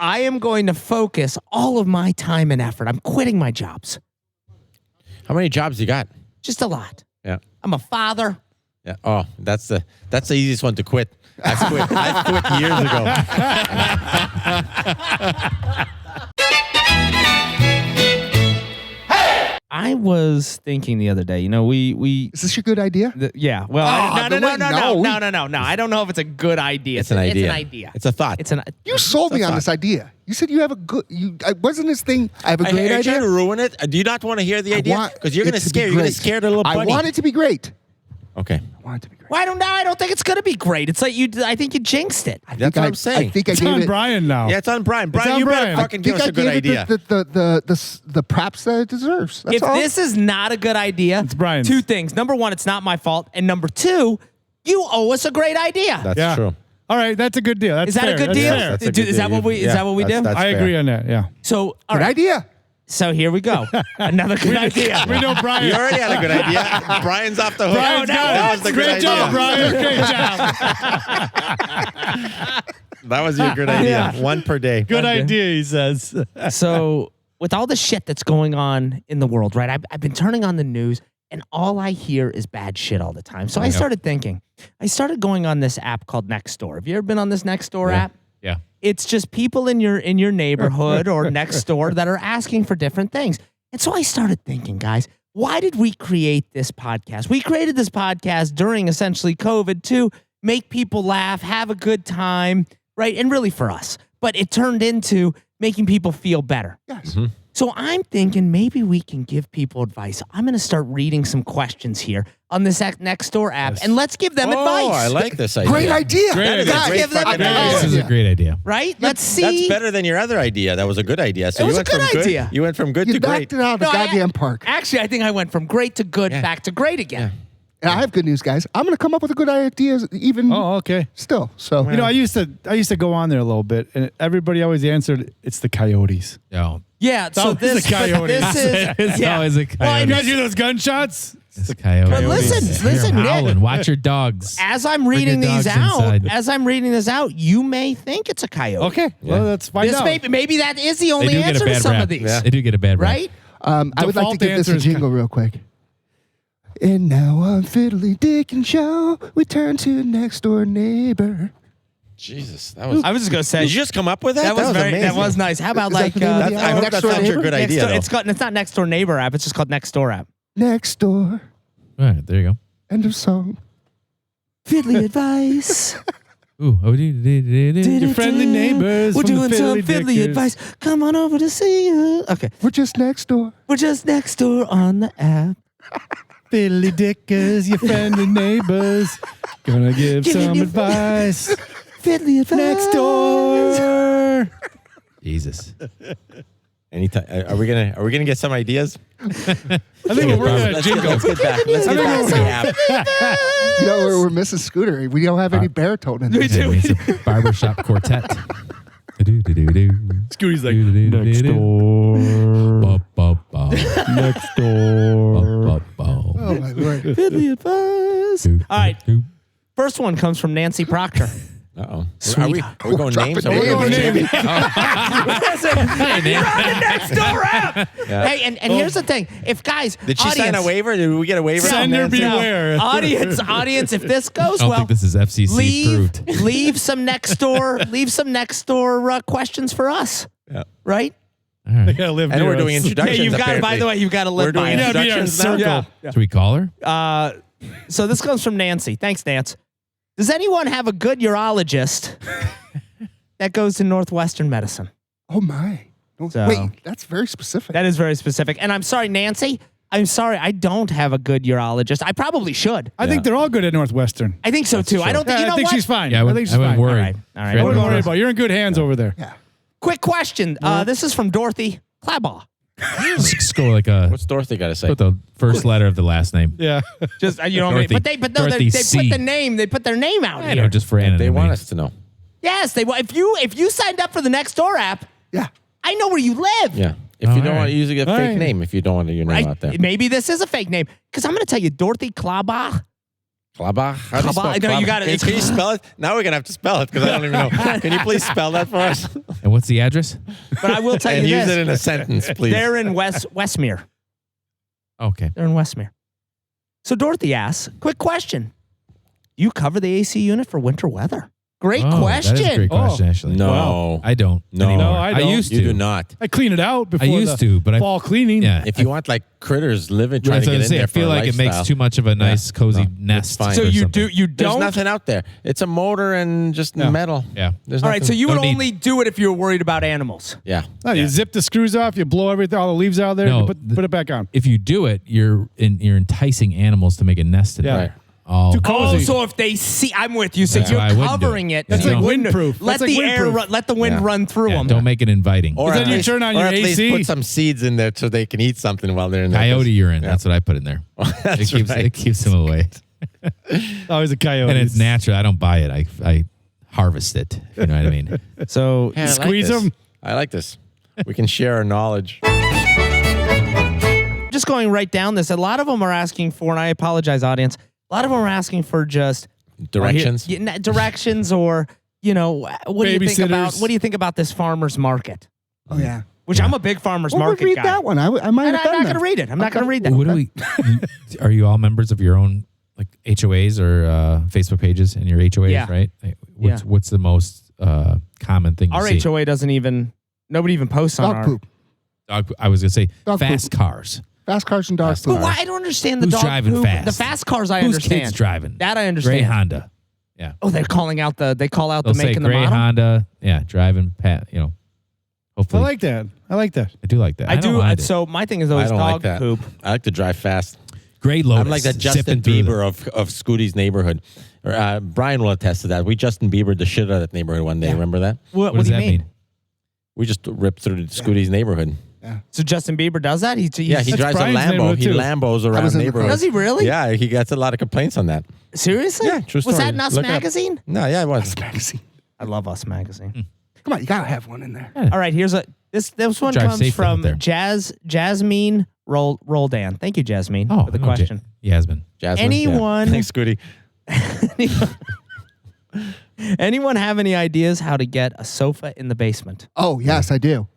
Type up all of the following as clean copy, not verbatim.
I am going to focus all of my time and effort. I'm quitting my jobs. How many jobs you got? Just a lot. Yeah. I'm a father. Yeah. Oh, that's the easiest one to quit. I've quit years ago. I was thinking the other day, we Is this your good idea? yeah. Well, no. I don't know if it's a good idea. It's an idea. It's an idea. It's a thought. You sold me on this idea. You said you have a good. Wasn't this thing? I have a great Are you idea. trying to ruin it? Do you not want to hear the idea? Because you're going to scare the little bunny. I want it to be great. Okay. I want it to be great. Well, I don't think it's going to be great. It's like I think you jinxed it. That's what I'm saying. I think It's on Brian now. Yeah, it's on Brian. Brian, you better fucking give us a good idea. The props that it deserves. That's If all. this is not a good idea, It's Brian's. Two things. Number one, it's not my fault. And number two, you owe us a great idea. That's true. All right, that's a good deal. That's Is that fair. a good That's deal? fair. That's a good Is that deal. what we Yeah, is that what we do? that's I fair. agree on that. Yeah. So all good right. idea. So here we go. Another good idea. We know Brian. You already had a good idea. Brian's off the hook. Brian's got that it. was the Great good job, idea. Brian. Great job. That was your good idea. Yeah. One per day. Good idea, he says. So with all the shit that's going on in the world, right? I've been turning on the news and all I hear is bad shit all the time. So I started thinking. I started going on this app called Nextdoor. Have you ever been on this Nextdoor app? Yeah. It's just people in your neighborhood or next door that are asking for different things. And so I started thinking, guys, why did we create this podcast? We created this podcast during essentially COVID to make people laugh, have a good time, right? And really for us. But it turned into making people feel better. Yes. Mm-hmm. So I'm thinking maybe we can give people advice. I'm going to start reading some questions here on this Nextdoor app, and let's give them advice. Oh, I like this idea. Great idea. Great idea. Let's give them fucking advice. This is a great idea. Right? Let's see. That's better than your other idea. That was a good idea. So It was you a went good from idea. good. You went from good You to great. knocked it out of the No, goddamn park. Actually, I think I went from great to good back to great again. And I have good news, guys. I'm going to come up with a good idea even Oh, okay. still. So You know, I used to go on there a little bit, and everybody always answered, "It's the Coyotes." No. Yeah, so always this, a coyote. but this is It's yeah. always a You coyote. guys hear those gunshots? It's a coyote. But listen, Nick. Howling. Watch your dogs. As I'm Bring your reading these dogs out, inside. you may think it's a coyote. Okay. Well, let's find This out. maybe that is the They only do get answer a to bad some rap. of these. They do get a bad rap. Right? I would like to Default give this answer a is jingle real quick. And now on Fiddly Dick and Show, we turn to next door neighbor. Jesus, that was. I was just gonna say Did you just come up with that? that was very amazing. that was nice. How about Is that like the name of the I hope Next that's door not your neighbor? good idea. It's not next door neighbor app. It's just called Nextdoor app. Next door. All right, there you go. End of song. Fiddly advice. Ooh, Your friendly neighbors. We're from doing the some Fiddly fiddly Dickers. advice. Come on over to see you. Okay, We're just next door. we're just next door on the app. Fiddly Dickers, your friendly neighbors. Gonna give Giving some you- advice. Fiddly advice. Next door. Jesus. Anytime. Are we gonna get some ideas? I think we're working on a jingle. Let's get back. Let's get back to the app. You know, we're missing Scooter. We don't have any baritone in this. It's a barbershop quartet. Scooty's like, Next door. Next door. Oh, my Lord. Fiddly advice. All right, first one comes from Nancy Proctor. Uh-oh. Are we going names? Are we Dropping going names. names? Listen, you're on the Nextdoor app. Yeah. Hey, and here's the thing. If guys, Did she sign a audience- waiver? Did we get a waiver? Send her from Nancy? beware. audience, if this goes I don't well, think this is FCC leave approved. some Nextdoor questions for us. Yeah. Right? All right. They gotta live And near we're doing us. introductions. Hey, you've got. By apparently. the way, you've got to live We're by doing it. Yeah, be our introductions now. circle. Should we call her? So this comes from Nancy. Thanks, Nance. Does anyone have a good urologist that goes to Northwestern Medicine? Oh, my. So- Wait, that's very specific. That is very specific. And I'm sorry, Nancy. I'm sorry. I don't have a good urologist. I probably should. I think they're all good at Northwestern. I think so too. I don't think you know I think what? she's fine. Yeah, I think she's I wouldn't fine. worry. All right. All right. I wouldn't worry Fred- about it. You're in good hands over there. Yeah. Quick question. This is from Dorothy Clabaugh. Just go like a. What's Dorothy got to say? Put the first letter of the last name. Yeah. Just you know, Dorothy- but they Dorothy put C. the name. They put their name out I here. know, just for anonymity. They want us to know. Yes, they. If you signed up for the Nextdoor app, Yeah. I know where you live. Yeah. If Oh, you don't all want right. to use a fake All right. name, if you don't want your name out there. Maybe this is a fake name because I'm going to tell you, Dorothy Clabaugh Klabach? How do you spell Klabach? No, you Klabach? got it. Can you spell it? Now we're going to have to spell it because I don't even know. Can you please spell that for us? And what's the address? But I will tell And you use this. it in a sentence, please. They're in Westmere. Okay. They're in Westmere. So Dorothy asks, quick question. Do you cover the AC unit for winter weather? Great question. That is a great question, actually. No. Wow. I don't. No. anymore. No, I don't. used to. You do not. I clean it out before I used the to, but fall cleaning. Yeah. If you want like critters living, trying That's to what get I in say. there I feel for a like it makes lifestyle. too much of a nice, cozy nest. fine. So or you something. you There's don't. nothing out there. It's a motor and just metal. Yeah. There's All right, so nothing- you would Don't need- only do it if you were worried about animals. Yeah. No, you zip the screws off, you blow everything, all the leaves out of there, No, you put it back on. If you do it, you're enticing animals to make a nest in Yeah. it. Right. Oh, Too cozy. Oh, so if they see, I'm with you. So That's you're why I wouldn't do covering it. That's so like you wouldn't- windproof. Let That's the like air, windproof. run, let the wind Yeah. run through yeah, them. don't make it inviting. Or Then at you least, turn on or your at least AC. put some seeds in there so they can eat something while they're in there. Coyote urine. Yeah. That's what I put in there. That's It keeps them away. Always a coyote. And it's natural. I don't buy it. I harvest it. You know what I mean? So Yeah, I like Squeeze this. them. I like this. We can share our knowledge. just going right down this, a lot of them are asking for, and I apologize, audience, a lot of them are asking for just Directions. directions, or what do you think about this farmers market? Oh yeah. Which I'm a big farmers Well, market read guy. that one. I might And have I'm done not that. going to read it. I'm not going to read that. What do we? Are you all members of your own like HOAs or Facebook pages and your HOAs? Yeah. Right. What's the most common thing you Our see? HOA doesn't even. Nobody even posts on Dog our. poop. I was gonna say Dog fast cars. Fast cars and dog poop. But why? I don't understand the Who's dog driving poop. fast? The fast cars, I Whose understand. kids driving? That I understand. Gray Honda. Yeah. Oh, they're calling out the. They call out They'll the make say and the gray model. Honda. Yeah, driving. I Hopefully, like that. I do like that. I don't do. mind it. So my thing is I always don't dog like that. poop. I like to drive fast. Gray Lotus. I'm like that Justin zipping through Bieber of Scooty's neighborhood. Brian will attest to that. We Justin Bieber the shit out of that neighborhood one day. Remember that? What What do does you that mean? mean? We just ripped through Scooty's neighborhood. So Justin Bieber does that? He Yeah, he That's drives Brian's a Lambo. neighborhood, He too. Lambos around was in the neighborhood. Does he really? Yeah, he gets a lot of complaints on that. Seriously? Yeah, true Was story. that in Us Look it up. Magazine? No, yeah, it was. Magazine. I love Us Magazine. Come on, you gotta have one in there. All right, here's this one Drive comes safely out from there. Jasmine Roldan. Thank you, Jasmine, Oh, for the no, question. Yasmin. Jasmine. Anyone- Yeah. Thanks, Scooty. Anyone have any ideas how to get a sofa in the basement? Oh yes, I do.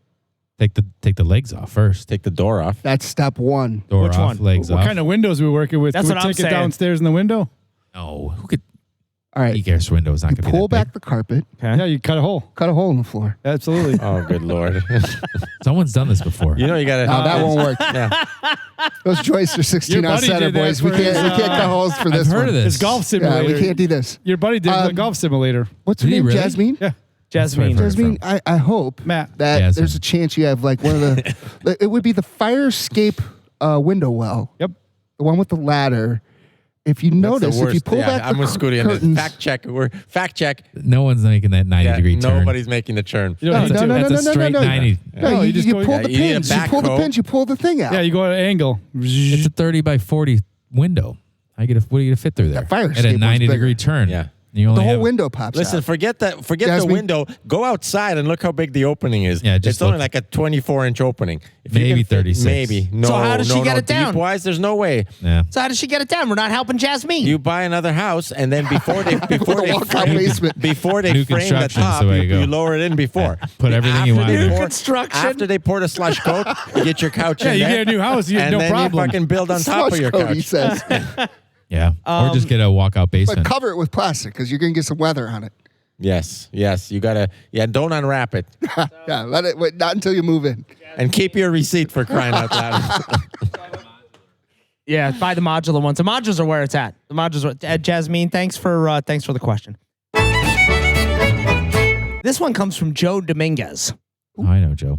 Take the legs off first. Take the door off. That's step one. Door Which off, one? legs What off. kind of windows we working with? That's Can we what I'm take it saying. downstairs in the window? No, who could? All right. Egress window is not You going to be pull that back the carpet, Okay. Yeah, you cut a hole. cut a hole in the floor. Absolutely. Oh, good Lord. big. Someone's done this before. You know you got to. No, that won't work. Yeah. Those joists are 16 Your ounce buddy center, did that boys. We for can't his, cut holes for this I've heard one. of this. It's golf Yeah, simulator. we can't do this. Your buddy did the golf simulator. What's her Did he name? really? Jasmine? Yeah. Jasmine. That's Jasmine, I hope Matt. that Jasmine. there's a chance you have like one of the. It would be the fire escape window well. Yep. The one with the ladder. If you notice, if you pull back I'm the with Scooty on this. curtains, Fact check. We're fact check. No one's making that 90-degree turn. Nobody's making the turn. You don't have to. That's a straight 90. no, you just you go- pull yeah, the you need a pins. You pull the backhoe. pins. You pull the thing out. Yeah, you go at an angle. It's a 30 by 40 window. What are you going to fit through there? That fire At escape a one's 90-degree bigger. turn. Yeah. You only the whole have- window pops Listen, out. forget the Jasmine. window. Go outside and look how big the opening is. Yeah, just it's only look. like a 24-inch opening. If you Maybe can fit- 36. Maybe. No. So how does she no, get no. it down? Deep-wise, there's no way. Yeah. So how does she get it down? We're not helping Jasmine. You buy another house, and then before they walk-out basement. before they New frame the construction's top, the way to you go. lower it in before. Put everything you want they in New there. construction. After they pour the slush coat, you get your couch Yeah, in you there. get a new house. You and no then problem. you fucking build on top Slush of your coat, he couch. says. Yeah. Or just get a walkout But basement. cover it with plastic because you're gonna get some weather on it. Yes, you gotta. Yeah, don't unwrap it, Yeah, let it wait, not until you move in. and keep your receipt for crying out loud. Yeah, buy the modular ones. The modules are where it's at. The modules are Jasmine, thanks for the question. This one comes from Joe Dominguez. Oh, I know, Joe.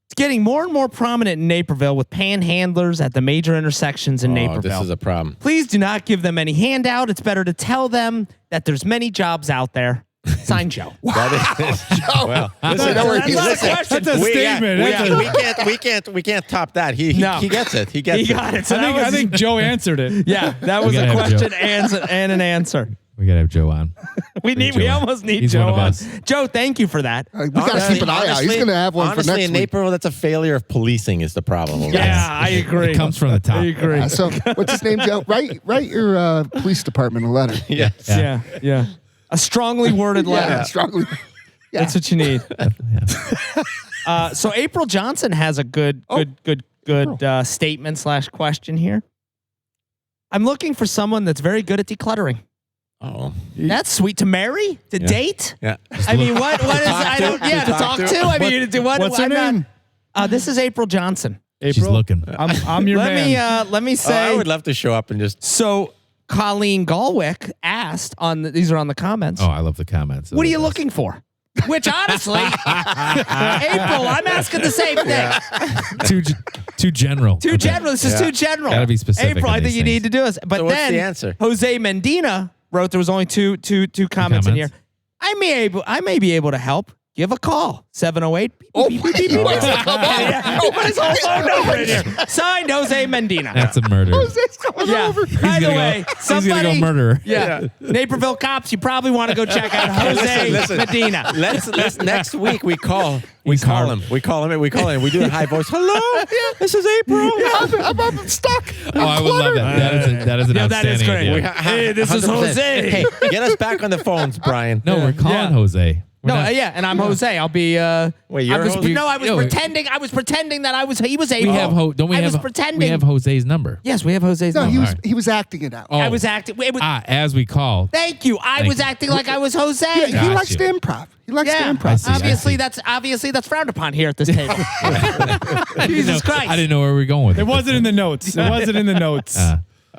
It's getting more and more prominent in Naperville with panhandlers at the major intersections in Oh, Naperville. this is a problem. Please do not give them any handout. It's better to tell them that there's many jobs out there. Sign Joe. That is, well, listen, That's not a listen, question. That's a statement. we can't top that. He No. gets it. He gets He it. got it. So I think Joe answered it. yeah, that was We a gotta have question and an answer. We gotta have Joe on. We Joe. almost need He's Joe one of on. us. Joe, thank you for that. We got to keep an eye out. He's going to have one for honestly, next in week. Naperville, that's a failure of policing is the problem. Yeah, I agree. It comes from the top. I agree. So what's his name, Joe? Write your police department a letter. Yes. Yeah. A strongly worded letter. Yeah, strongly. Yeah. That's what you need. Yeah. So April Johnson has a good statement / question here. I'm looking for someone that's very good at decluttering. Oh. That's sweet. To marry? To date? Yeah. I mean, what is, I don't, to talk to? I mean, what, What's her name? This is April Johnson. April? She's looking. I'm your man. Let me say. I would love to show up and just. So Colleen Galwick asked these are on the comments. Oh, I love the comments. What are you looking for? Which honestly, April, I'm asking the same thing. Too general. Too general. This is too general. Gotta be specific April, on I think these you need things. to do this. But So what's then the answer? Jose Mendina wrote there was only two comments in here. I may be able to help. Give a call. 708. Oh, He put his whole phone number in here. Signed Jose Mendina. That's a murder. Jose's coming Yeah. over. By the way, He's gonna somebody. go murder. Yeah. Naperville cops, you probably want to go check out Jose Listen. Medina. Let's next week we call him. We call him. We do a high voice. Hello. This is April. I'm stuck. Oh, I would love that. That is an Yeah, that is outstanding great. idea. Hey, this is 100%. Jose. Hey, get us back on the phones, Brian. No, we're calling Jose. We're No, not- yeah, and I'm Jose. I'll be. Wait, you're I was, Jose? No, I was No, pretending. I was pretending that he was April. We have don't we I have was pretending. we have Jose's number? Yes, we have Jose's No, number. he was acting it out. Oh. I was acting. It was, As we call. thank you. I was you. acting like I was Jose. Yeah, he Gotcha. likes to improv. He likes to Yeah, improv. I see. obviously that's frowned upon here at this table. Jesus Christ! I didn't know where we were going with it. It wasn't in the notes. It wasn't in the notes.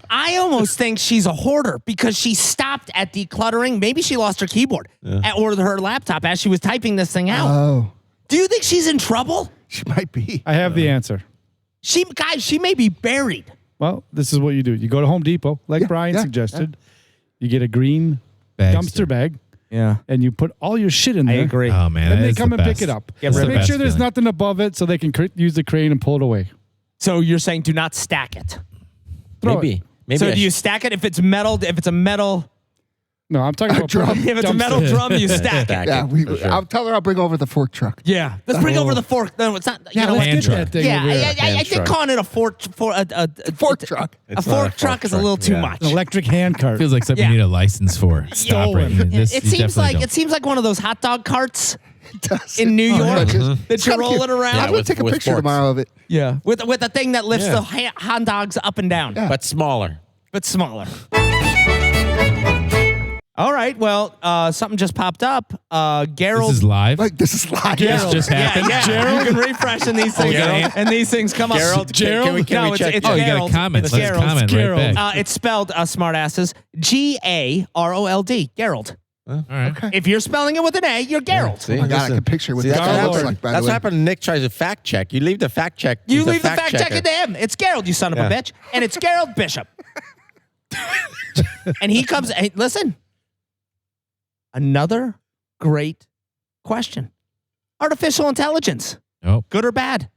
I almost think she's a hoarder because she stopped at decluttering. Maybe she lost her keyboard or her laptop as she was typing this thing out. Oh, Do you think she's in trouble? she might be. I have the answer. She may be buried. Well, this is what you do. You go to Home Depot, like Brian suggested. You get a green dumpster bag, and you put all your shit in I there. agree. Oh man, And that they is come the and best. pick it up. Get rid of Make it. sure there's Best nothing above it so they can use the crane and pull it away. So you're saying do not stack it. Throw Maybe. it. Maybe. So I do you should- stack it if it's metal? If it's a metal, No, I'm talking about drum. if it's a metal drum, you stack it. Stack Yeah, it, for sure. I'll tell her I'll bring over the fork truck. Yeah, let's bring over the fork. No, it's not. You know let's what? get truck. that thing Yeah, over here. I think truck. calling it a fork truck. A It's not fork truck is a little too yeah. much. An electric hand cart. Feels like something Yeah. you need a license for. Stolen. It seems like one of those hot dog carts It does. in New Oh, yeah, York just- that you're rolling around. I'm Yeah, gonna with- take a with picture forks. tomorrow of it. Yeah, with the thing that lifts Yeah. the hot dogs up and down, Yeah. But smaller. but smaller. All right, well, something just popped up. Gerald. This is live. Like this is live. This just happened. Yeah, you can refresh and these things, Gerald? and these things come up. Gerald, can we no, check? it's Oh, you got Gerald. a comment. It's Let's Gerald. comment Gerald. right back. It's spelled smartasses. Garold. Gerald. All right. If you're spelling it with an A, you're Gerald. See, Oh my God, I listen. can picture what See, that that's guy what looks happens- like, by the That's way. what happened when Nick tries to fact check. You leave the fact check. You to leave the fact check checker. to him. It's Gerald, you son of a Yeah. bitch. And it's Gerald Bishop. And he comes, hey, listen. Another great question. Artificial intelligence. Oh, Good or bad?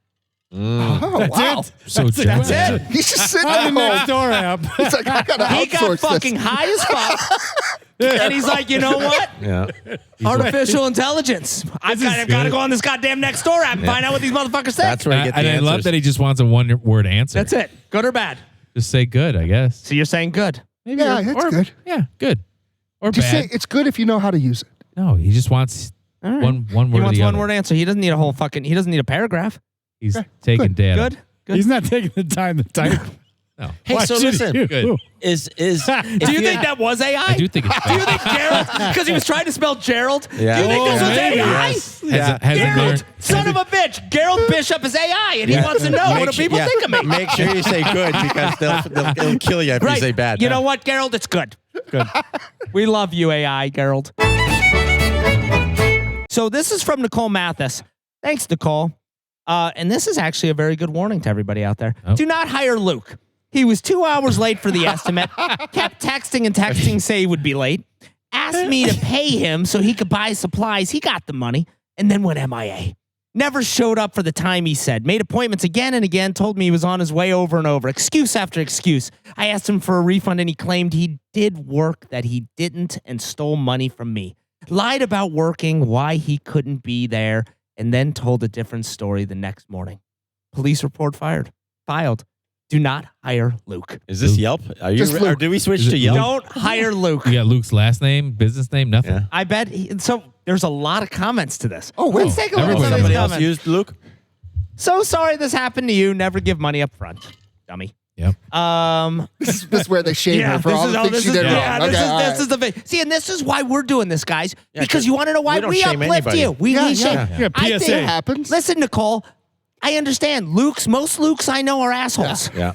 Oh, That's wow. it. so That's general. That's it. He's just sitting On at the next home. door app. He's like, I gotta He got outsource fucking this. high as fuck. And he's like, you know what? Yeah. Artificial intelligence. I've got to good. go on this goddamn next door app and find out what these motherfuckers think. That's where you get the And I answers. love that he just wants a one-word answer. That's it. Good or bad? Just say good, I guess. So you're saying good. Maybe Yeah, that's good. Yeah, good. Or Just bad. say it's good if you know how to use it. No, he just wants All right. one He word or wants the one other. word answer. He doesn't need a whole fucking, he doesn't need a paragraph. He's Okay, taking good. data. Good? Good. He's not taking the time to type. No. Hey, Why so should listen. you? Good. Is Do you think that was AI? I do think it's Do you bad. think Gerald, because he was trying to spell Gerald, Yeah. do you think this was maybe. AI? Yes. Hasn't Gerald, learned. son of a bitch, Gerald Bishop is AI, and he wants to know what do people think of me. Make sure you say good because they'll kill you if you say bad. You know what, Gerald? It's good. Good. We love you, AI, Gerald. So this is from Nicole Mathis. Thanks, Nicole. And this is actually a very good warning to everybody out there. Oh. Do not hire Luke. He was 2 hours late for the estimate, kept texting, say he would be late, asked me to pay him so he could buy supplies. He got the money, and then went MIA. Never showed up for the time he said. Made appointments again and again. Told me he was on his way over and over. Excuse after excuse. I asked him for a refund and he claimed he did work that he didn't and stole money from me. Lied about working, why he couldn't be there, and then told a different story the next morning. Police report filed. Do not hire Luke. Is this Yelp? Are you? Or do we switch to Yelp? Don't hire Luke. You got Luke's last name, business name, nothing. Yeah. I bet. So there's a lot of comments to this. Oh, wait. Let's take a look at some of Somebody these else comments. used Luke? So sorry this happened to you. Never give money up front, dummy. Yep. This is where they shame her for all the things she did wrong. Yeah, this is the thing. See, and this is why we're doing this, guys. Because you want to know why we don't we shame uplift anybody. you. We shame. Yeah, I PSA. think It happens. Listen, Nicole, I understand. Most Lukes I know are assholes. Yeah.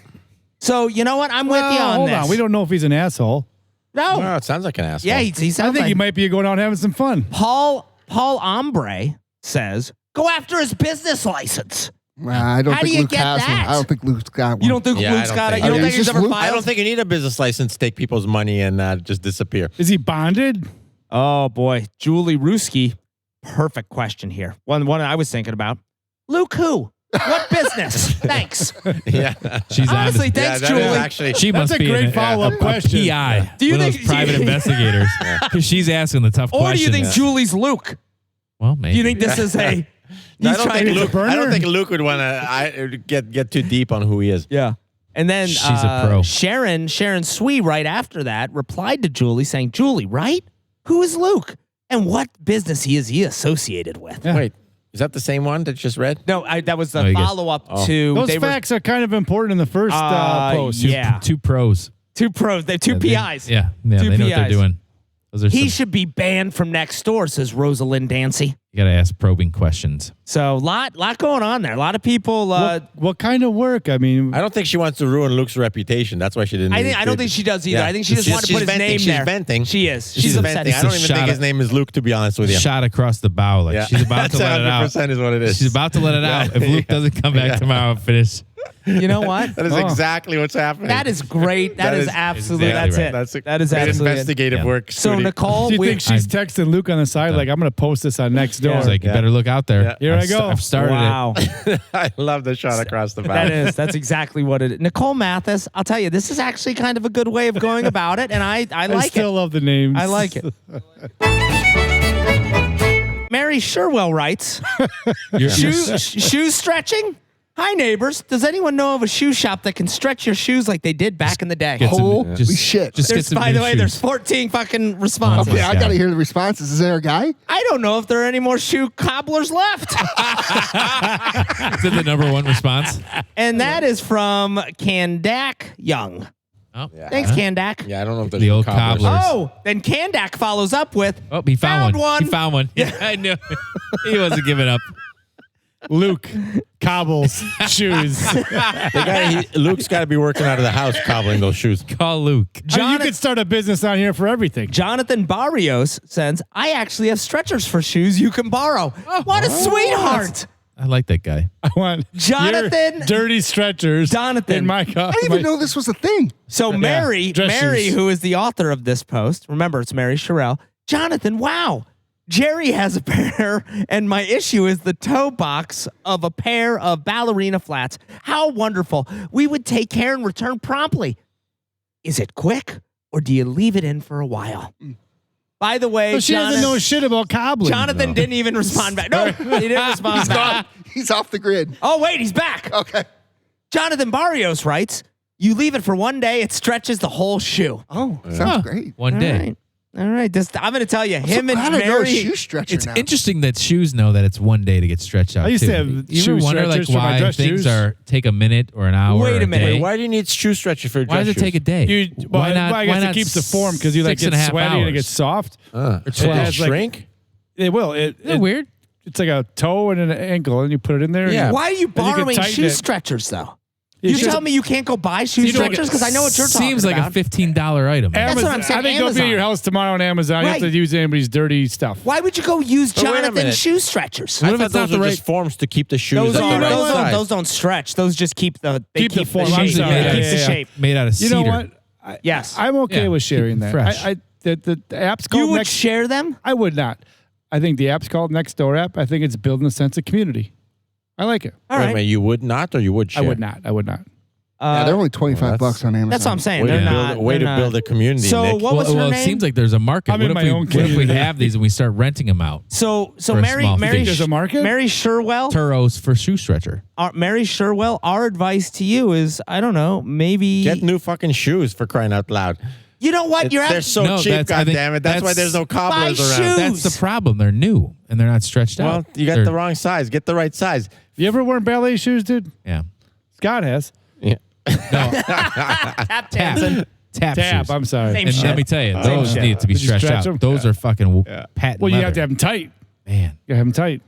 So you know what? I'm with you on hold this. on. We don't know if he's an asshole. No. Oh, it sounds like an asshole. Yeah, he I sounds think like he might be going out having some fun. Paul Ombre says, go after his business license. I don't How do think you Luke get has that? one. I don't think Luke's got one. You don't think Yeah, I Luke's don't got it? think- You don't Yeah, think he's he's just ever Luke. filed? I don't think you need a business license to take people's money and just disappear. Is he bonded? Oh boy, Julie Ruski. Perfect question here. One I was thinking about. Luke who? What business? Thanks. Yeah. She's Honestly, honest. thanks, that Julie. is actually. She must That's a be great follow-up question. PI. Do you one of think- those private investigators? Because she's asking the tough Or questions. do you think Julie's Luke? Well, maybe. Do you think this is a? No, He's trying to. I don't think Luke would want to get too deep on who he is. Yeah. And then She's a pro. Sharon Swee right after that replied to Julie saying, Julie, right? Who is Luke? And what business is he associated with? Yeah. Wait, is that the same one that just read? No, that was the No, you guess- follow-up to... Those they were facts are kind of important in the first post. yeah. Two pros. two pros. They're two PIs. Yeah, Two they know what they're PIs. doing. Those are He some, should be banned from next door, says Rosalind Dancy. you got to ask probing questions. So lot going on there. A lot of people... What kind of work? I mean, I don't think she wants to ruin Luke's reputation. That's why she didn't. I don't think she does either. Yeah. I think she just wanted to put his venting. name She's there. venting. She is. She's She's upset. venting. I don't even Shot think at- his name is Luke, to be honest with you. Shot across the bow. Like Yeah. she's about to let it out. 100% is what it is. She's about to let it out. If Luke doesn't come back tomorrow and finish. You know what? That is exactly what's happening. That is great. That that is is absolutely exactly that's right. it. That is great absolutely it. investigative Yeah. work. So Sweetie. Nicole, do you we, think she's texting Luke on the side like, I'm going to post this on next door? It's like, you better look out there. Yeah. Here I go. I've started it. wow. I love the shot across the bow. That's exactly what it is. Nicole Mathis, I'll tell you, this is actually kind of a good way of going about it, and I I like still it. love the names. I like it. Mary Sherwell writes, shoes stretching? Hi, neighbors. Does anyone know of a shoe shop that can stretch your shoes like they did back in the day? Get some- Holy just- shit. Just get There's, some by the new way, shoes. there's 14 fucking responses. Okay, I God. got to hear the responses. Is there a guy? I don't know if there are any more shoe cobblers left. Is that the number one response? And that is from Kandak Young. Oh, Thanks, Kandak. Yeah, I don't know if there's The old cobblers. cobbler. Oh, then Kandak follows up with, Oh, he found one. He found one. Yeah, I knew. He wasn't giving up. Luke, cobbles, shoes. Luke's got to be working out of the house cobbling those shoes. Call Luke. You could start a business on here for everything. Jonathan Barrios says, I actually have stretchers for shoes you can borrow. What a sweetheart. I like that guy. I want Jonathan- your dirty stretchers. Jonathan. in my car. I didn't even know this was a thing. So Mary, dress Mary, shoes. who is the author of this post, remember it's Mary Sherrill. Jonathan, wow. Jerry has a pair, and my issue is the toe box of a pair of ballerina flats. How wonderful. We would take care and return promptly. Is it quick, or do you leave it in for a while? By the way, So she doesn't know shit about cobbling. Jonathan didn't even respond back. No, he didn't respond back. He's off the grid. Oh, wait, he's back. Okay. Jonathan Barrios writes, you leave it for one day, it stretches the whole shoe. Oh, sounds great. One All day. right. All right. I'm going to tell you, him and I don't know a Mary. shoe stretcher It's now. interesting that shoes know that it's one day to get stretched out. I used too. to have You shoe ever wonder like stretchers for my why dress things shoes. take a minute or an hour? Wait a or minute. day? Wait, why do you need shoe stretcher for your Why dress does it take a day? Why not? I guess it keeps the form because you like 6.5 get sweaty and it hours? gets soft. Or It 12. has, like- shrink? It will. Isn't that weird? It's like a toe and an ankle, and you put it in there. Yeah. and Why are you can borrowing tighten shoe it. stretchers, though? You You should- tell me you can't go buy shoe stretchers because I know what you're talking Seems like about. a $15 item. That's what I'm saying, I think they'll be Amazon. at your house tomorrow on Amazon. You Right. have to use anybody's dirty stuff. Why would you go use But wait a Jonathan minute. shoe stretchers? I if thought it's not those the were right- just forms to keep the shoes Those, at aren't- the right those, don't, size. those don't stretch. Those just keep the they Keep the form. shape. I'm They sorry. keep Yeah, the yeah. shape. Made out of You cedar. know what? Yes. I'm okay Yeah. with sharing that. Fresh. The app's called You would Next. share them? I would not. I think the app's called Nextdoor app. I think it's building a sense of community. I like it. All Wait a right. minute, you would not, or you would share? I would not. Yeah, they're only $25 on Amazon. That's what I'm saying. Way, They're to, not, build, way they're to not. build a community, So Nick. what was her it name? seems like there's a market. I'm in my own what if we community. have these and we start renting them out? So For a Mary, small Mary, fee. There's a market? Mary Sherwell, Turos for shoe stretcher. Mary Sherwell. Our advice to you is, I don't know, maybe Get new fucking shoes for crying out loud. You know what? You're They're at so No, cheap, I think goddammit. That's why there's no cobblers Buy around. shoes. That's the problem. They're new and they're not stretched Well, out. you got They're- the wrong size. Get the right size. You ever worn ballet shoes, dude? Yeah. Scott has. Yeah. No, tap dancing. tap Tap. shoes. I'm sorry. Same And shit. let me tell you, Same those shit. need to be Did you stretched stretch out. them? Those are fucking patent Well, you leather. have to have them tight. Man. You have them tight.